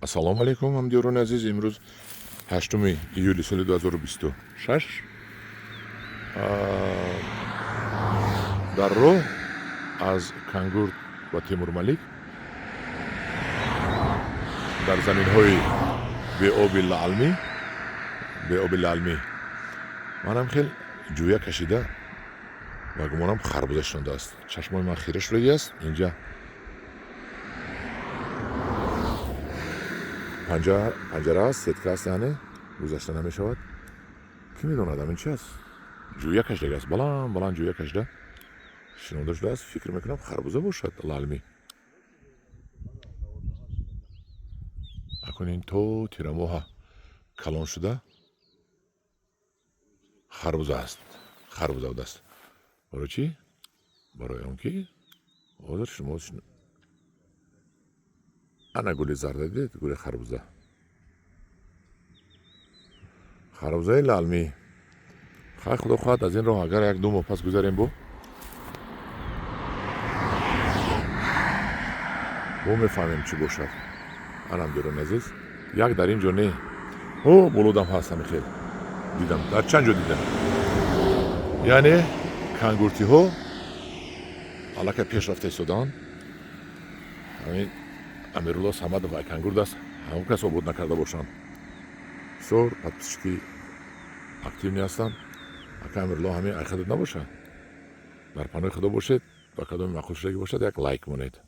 ассалому алайкум ҳамдиёрони азиз, имрӯз 8 июли соли 2026 дар роҳ аз Кангурт ва Темурмалик дар заминҳои беоби лаълмӣ манам хел ҷӯя кашида ва гумонам харбуза шудааст. Чашмои ман хира шудааст. Инҷа панҷара аст, сетка аст, яъне гузашта намешавад. Кӣ медонад ҳамин чи аст? ҷӯя кашидагааст, баланд ҷӯя кашида шинода шудааст. фикр мекунам харбуза бошад лаълмӣ. акунин то тирамоҳа калон шуда харбуза аст. Харбуза будааст. барои чӣ? Барои он ки ҳозир шумо ана гули зарда дидед, гули харбуза. харбузаи лаълмӣ. хай худо хоҳад аз ин роҳ агар 1-2 моҳ пас гузарем бо мефаҳмем чӣ бошад. анам дӯрони азиз, як дар ин ҷо не, болодам ҳаст. ҳамихел дидам, дар чанд ҷо дидам. яъне кангуртиҳо аллакай пеш рафта истодаанд. ҳамин Амирулло Самадов ай кангурт аст, ҳамон кас обод накарда бошанд. бисёр подписчики активни ҳастанд. ака Амирулло ҳамин айхадод набошад. дар паноҳи худо бошед, ба кадоми мақулшудагӣ бошад, як лайк монед.